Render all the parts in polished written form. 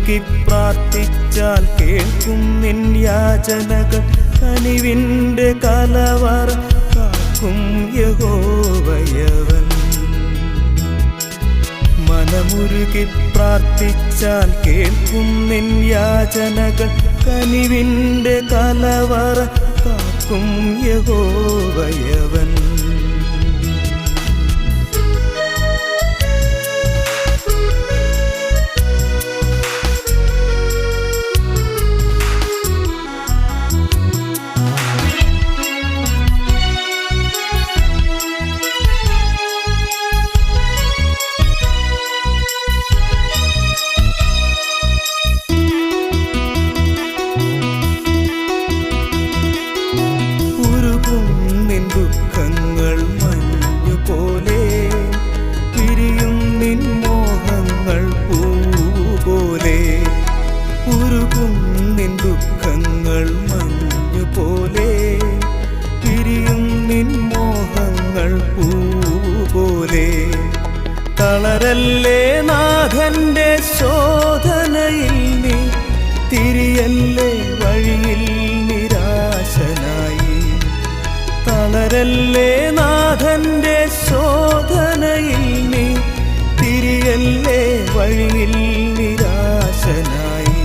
മനമുരുകി പ്രാർത്ഥിച്ചാൽ കേൾക്കും നിൻ യാചനകൾ. കനിവിൻ്റെ കലവറ കാക്കും യഹോവയവൻ. മനമുരുകി പ്രാർത്ഥിച്ചാൽ കേൾക്കും നിൻ യാചനകൾ. കനിവിൻ്റെ കലവറ കാക്കും യഹോവയവൻ. ദുഃഖങ്ങൾ മഞ്ഞുപോലെ പിരിയും നിൻ മോഹങ്ങൾ പൂപോലെ. ഉരുകും നിൻ ദുഃഖങ്ങൾ മഞ്ഞുപോലെ പിരിയും നിൻ മോഹങ്ങൾ പൂപോലെ. തളരല്ലേ നാഥന്റെ ശോധനയിൽ നീ, തിരിയല്ലേ വഴിയിൽ നിരാശനായി. തളരല്ലേ നാഥന്റെ ശോധനയിൽ നീ, തിരിയല്ലേ വഴിയിൽ നിരാശനായി.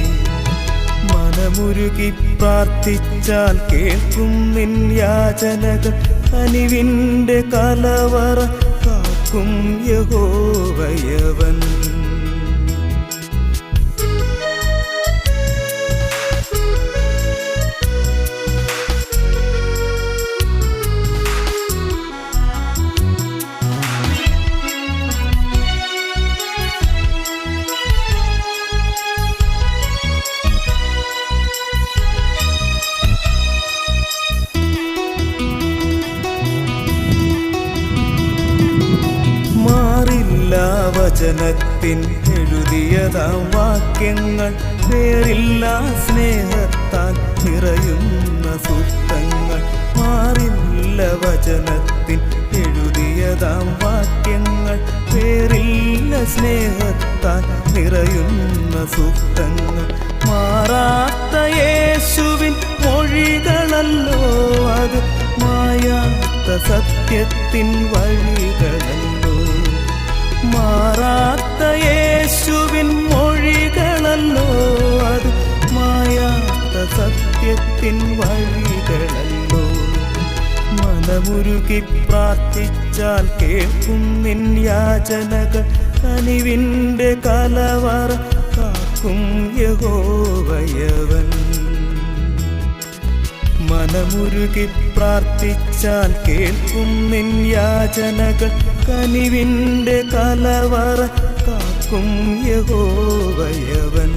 മനമുരുകി പ്രാർത്ഥിച്ചാൽ കേൾക്കും നിൻ യാചനകൾ. കനിവിൻ്റെ കലവറ കാക്കും യഹോവയവൻ. വചനത്തിൻ എഴുതിയതാം വാക്യങ്ങൾ, പേരില്ലാ സ്നേഹത്താൽ നിറയുന്ന സുത്തങ്ങൾ. മാറില്ല വചനത്തിൻ എഴുതിയതാം വാക്യങ്ങൾ, പേരില്ല സ്നേഹത്താൽ നിറയുന്ന സുത്തങ്ങൾ. മാറാത്ത യേശുവിൻ മൊഴികളല്ലോ അത്, മായാത്ത സത്യത്തിൻ വഴികളല്ലോ. മാറാത്ത യേശുവിൻ മൊഴികളല്ലോ അത്, മായാത്ത സത്യത്തിൻ വഴികളല്ലോ. മനമുരുകി പ്രാർത്ഥിച്ചാൽ കേൾക്കും നിൻ യാചനകൾ. കനിവിൻ്റെ കലവറ കാക്കും യഹോവയവൻ. മനമുരുകി പ്രാർത്ഥിച്ചാൽ കേൾക്കും നിൻ യാചനകൾ. കനിവിൻ്റെ കലവറ കാക്കും യഹോവയവൻ.